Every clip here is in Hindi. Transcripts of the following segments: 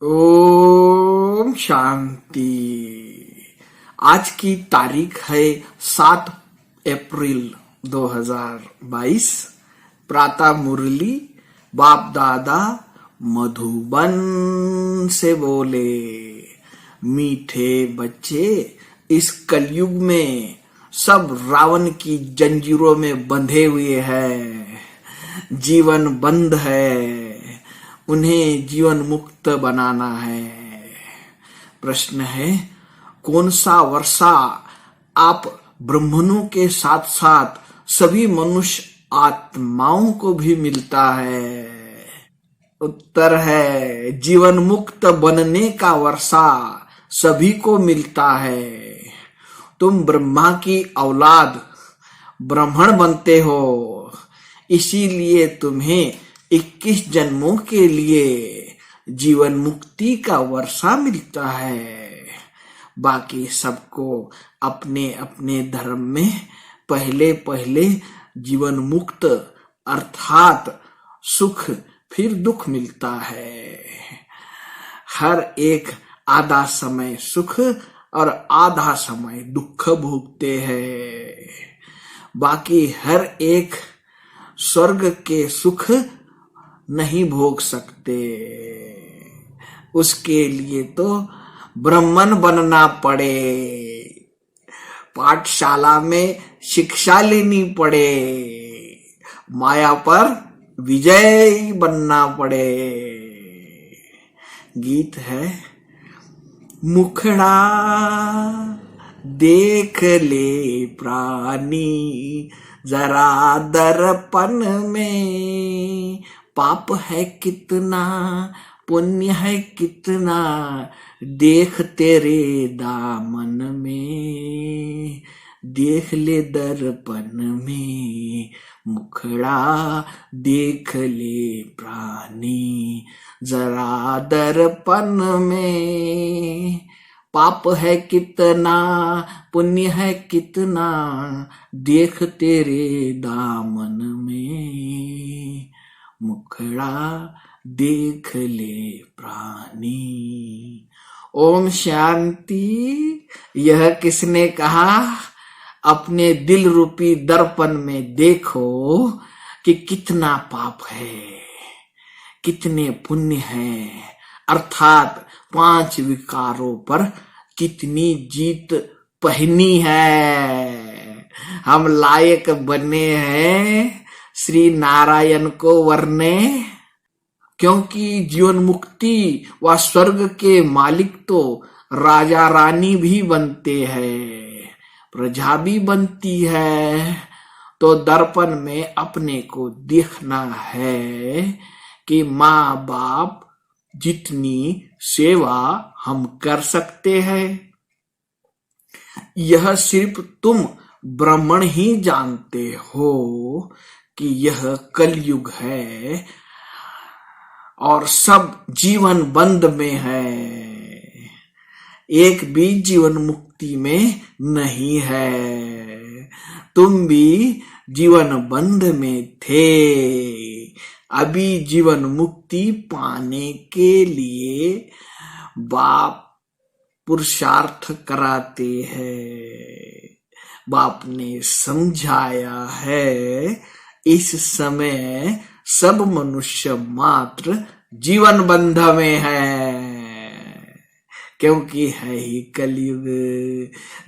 ओम शांति। आज की तारीख है 7 अप्रैल 2022। प्रातः मुरली बाप दादा मधुबन से बोले, मीठे बच्चे, इस कलयुग में सब रावण की जंजीरों में बंधे हुए हैं। जीवन बंद है, उन्हें जीवन मुक्त बनाना है। प्रश्न है, कौन सा वर्षा आप ब्राह्मणों के साथ साथ सभी मनुष्य आत्माओं को भी मिलता है? उत्तर है, जीवन मुक्त बनने का वर्षा सभी को मिलता है। तुम ब्रह्मा की औलाद ब्राह्मण बनते हो, इसीलिए तुम्हें 21 जन्मों के लिए जीवन मुक्ति का वर्षा मिलता है। बाकी सबको अपने अपने धर्म में पहले पहले जीवन मुक्त अर्थात सुख फिर दुख मिलता है। हर एक आधा समय सुख और आधा समय दुख भोगते हैं। बाकी हर एक स्वर्ग के सुख नहीं भोग सकते। उसके लिए तो ब्राह्मण बनना पड़े, पाठशाला में शिक्षा लेनी पड़े, माया पर विजय बनना पड़े। गीत है, मुखड़ा देख ले प्राणी जरा दर्पण में, पाप है कितना पुण्य है कितना देख तेरे दामन में, देख ले दर्पण में, मुखड़ा देख ले प्राणी जरा दर्पण में, पाप है कितना पुण्य है कितना देख तेरे दामन में, मुखड़ा देख ले प्राणी। ओम शांति। यह किसने कहा? अपने दिल रूपी दर्पण में देखो कि कितना पाप है, कितने पुण्य है, अर्थात 5 विकारों पर कितनी जीत पहनी है। हम लायक बने हैं श्री नारायण को वरने, क्योंकि जीवन मुक्ति व स्वर्ग के मालिक तो राजा रानी भी बनते हैं, प्रजा भी बनती है। तो दर्पण में अपने को देखना है कि माँ बाप जितनी सेवा हम कर सकते हैं, यह सिर्फ तुम ब्राह्मण ही जानते हो कि यह कलयुग है और सब जीवन बंद में है, एक भी जीवन मुक्ति में नहीं है। तुम भी जीवन बंद में थे, अभी जीवन मुक्ति पाने के लिए बाप पुरुषार्थ कराते हैं। बाप ने समझाया है, इस समय सब मनुष्य मात्र जीवन बंध में है, क्योंकि है ही कलयुग,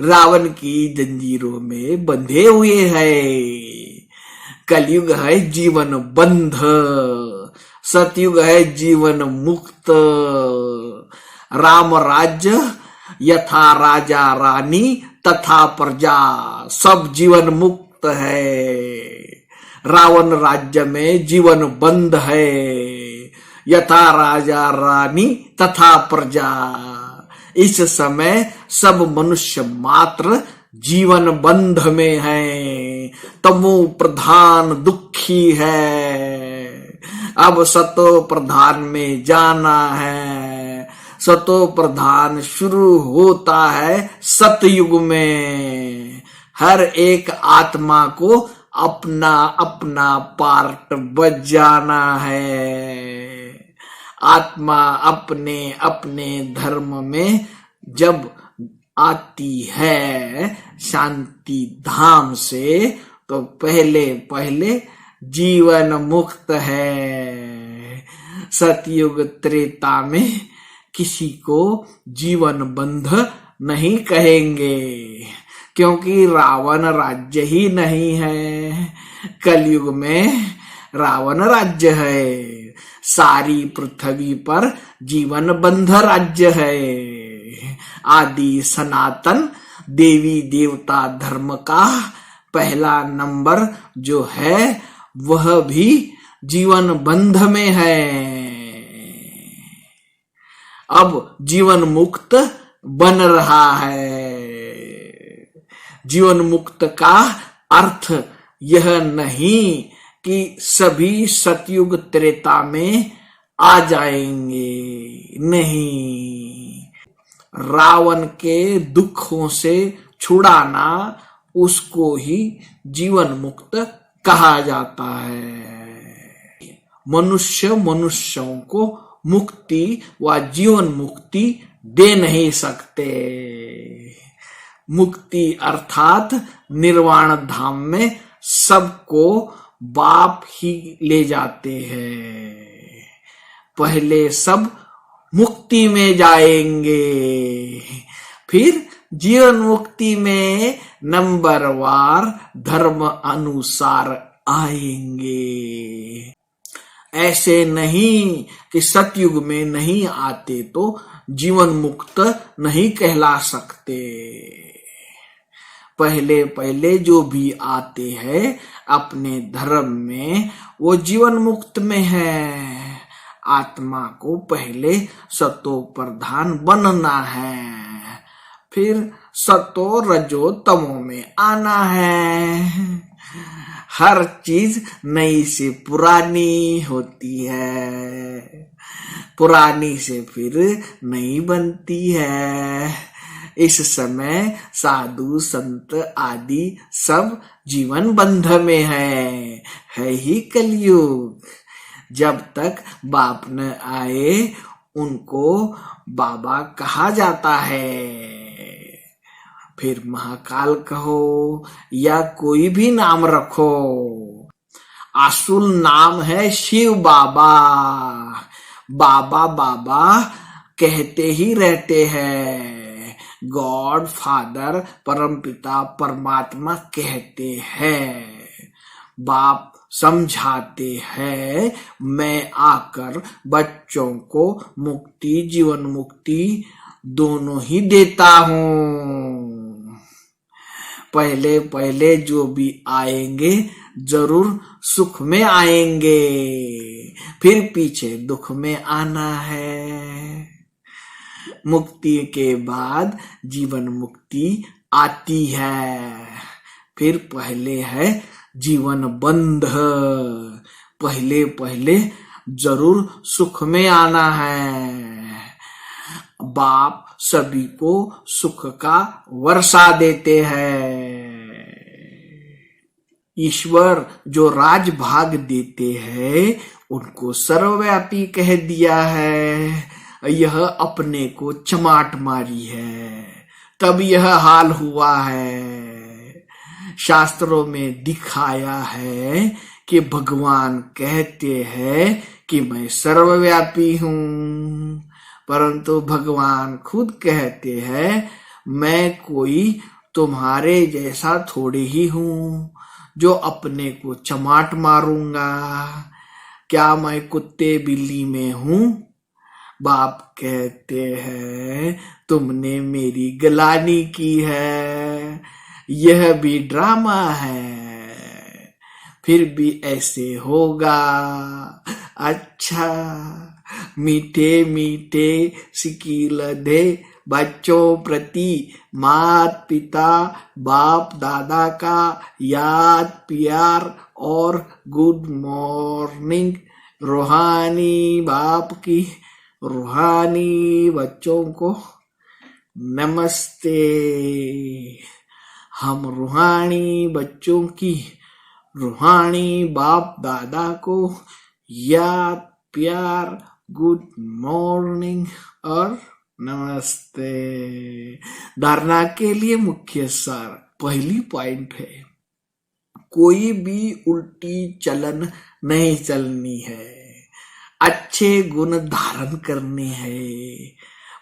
रावण की जंजीरों में बंधे हुए है। कलयुग है जीवन बंध, सतयुग है जीवन मुक्त। राम राज्य यथा राजा रानी तथा प्रजा, सब जीवन मुक्त है। रावण राज्य में जीवन बंद है, यथा राजा रानी तथा प्रजा। इस समय सब मनुष्य मात्र जीवन बंध में है, तमो प्रधान दुखी है। अब सतो प्रधान में जाना है, सतो प्रधान शुरू होता है सतयुग में। हर एक आत्मा को अपना अपना पार्ट बजाना है। आत्मा अपने अपने धर्म में जब आती है शांति धाम से, तो पहले पहले जीवन मुक्त है। सतयुग त्रेता में किसी को जीवन बंध नहीं कहेंगे, क्योंकि रावण राज्य ही नहीं है। कलयुग में रावण राज्य है, सारी पृथ्वी पर जीवन बंध राज्य है। आदि सनातन देवी देवता धर्म का पहला नंबर जो है वह भी जीवन बंध में है। अब जीवन मुक्त बन रहा है। जीवन मुक्त का अर्थ यह नहीं कि सभी सतयुग त्रेता में आ जाएंगे, नहीं। रावण के दुखों से छुड़ाना उसको ही जीवन मुक्त कहा जाता है। मनुष्य मनुष्यों को मुक्ति व जीवन मुक्ति दे नहीं सकते। मुक्ति अर्थात निर्वाण धाम में सबको बाप ही ले जाते हैं। पहले सब मुक्ति में जाएंगे, फिर जीवन मुक्ति में नंबरवार धर्म अनुसार आएंगे। ऐसे नहीं कि सतयुग में नहीं आते तो जीवन मुक्त नहीं कहला सकते। पहले पहले जो भी आते हैं अपने धर्म में वो जीवन मुक्त में है। आत्मा को पहले सतो प्रधान बनना है, फिर सतो रजो तमो में आना है। हर चीज नई से पुरानी होती है, पुरानी से फिर नई बनती है। इस समय साधु संत आदि सब जीवन बंध में है ही कलयुग। जब तक बाप न आए उनको बाबा कहा जाता है। फिर महाकाल कहो या कोई भी नाम रखो, असुल नाम है शिव बाबा। बाबा बाबा कहते ही रहते हैं, गॉड फादर परमपिता परमात्मा कहते हैं। बाप समझाते हैं, मैं आकर बच्चों को मुक्ति जीवन मुक्ति दोनों ही देता हूँ। पहले पहले जो भी आएंगे जरूर सुख में आएंगे, फिर पीछे दुख में आना है। मुक्ति के बाद जीवन मुक्ति आती है, फिर पहले है जीवन बंध। पहले पहले जरूर सुख में आना है। बाप सभी को सुख का वर्षा देते हैं। ईश्वर जो राज भाग देते हैं उनको सर्वव्यापी कह दिया है। यह अपने को चमाट मारी है, तब यह हाल हुआ है। शास्त्रों में दिखाया है कि भगवान कहते हैं कि मैं सर्वव्यापी हूँ, परंतु भगवान खुद कहते हैं मैं कोई तुम्हारे जैसा थोड़े ही हूँ जो अपने को चमाट मारूंगा। क्या मैं कुत्ते बिल्ली में हूँ? बाप कहते हैं तुमने मेरी गलानी की है, यह भी ड्रामा है, फिर भी ऐसे होगा। अच्छा, मीठे मीठे सिकील दे बच्चों प्रति मात पिता बाप दादा का याद प्यार और गुड मॉर्निंग। रूहानी बाप की रूहानी बच्चों को नमस्ते। हम रूहानी बच्चों की रूहानी बाप दादा को याद प्यार गुड मॉर्निंग और नमस्ते। धारणा के लिए मुख्य सार। पहली पॉइंट है, कोई भी उल्टी चलन नहीं चलनी है, अच्छे गुण धारण करने हैं,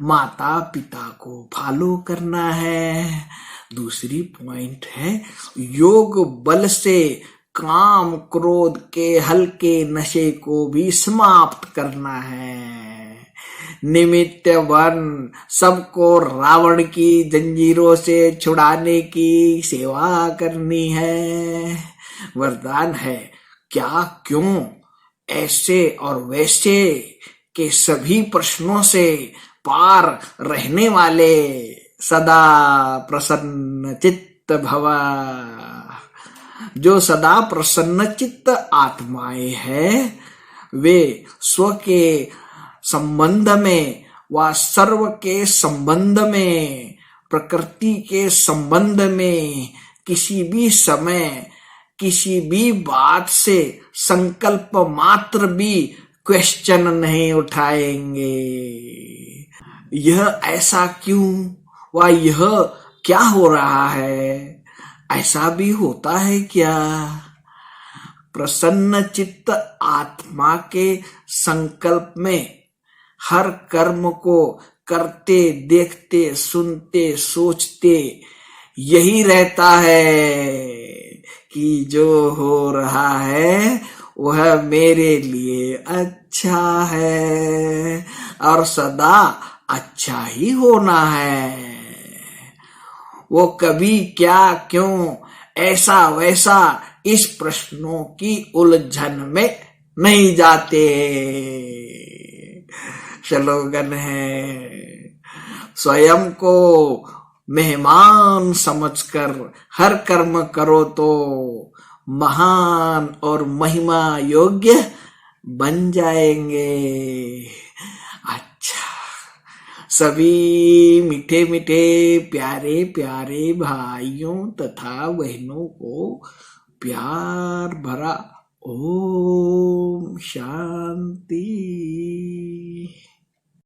माता पिता को फॉलो करना है। दूसरी पॉइंट है, योग बल से काम क्रोध के हल्के नशे को भी समाप्त करना है। निमित्त बन सबको रावण की जंजीरों से छुड़ाने की सेवा करनी है। वरदान है, क्या क्यों ऐसे और वैसे के सभी प्रश्नों से पार रहने वाले सदा प्रसन्न चित्त भवा। जो सदा प्रसन्न चित्त आत्माएं हैं, वे स्व के संबंध में व सर्व के संबंध में, प्रकृति के संबंध में किसी भी समय किसी भी बात से संकल्प मात्र भी क्वेश्चन नहीं उठाएंगे। यह ऐसा क्यों व यह क्या हो रहा है, ऐसा भी होता है क्या? प्रसन्न चित्त आत्मा के संकल्प में हर कर्म को करते देखते सुनते सोचते यही रहता है कि जो हो रहा है वह मेरे लिए अच्छा है और सदा अच्छा ही होना है। वो कभी क्या क्यों ऐसा वैसा इस प्रश्नों की उलझन में नहीं जाते। स्लोगन है, स्वयं को मेहमान समझकर हर कर्म करो तो महान और महिमा योग्य बन जाएंगे। अच्छा, सभी मीठे मीठे प्यारे प्यारे भाइयों तथा बहनों को प्यार भरा ओम शांति।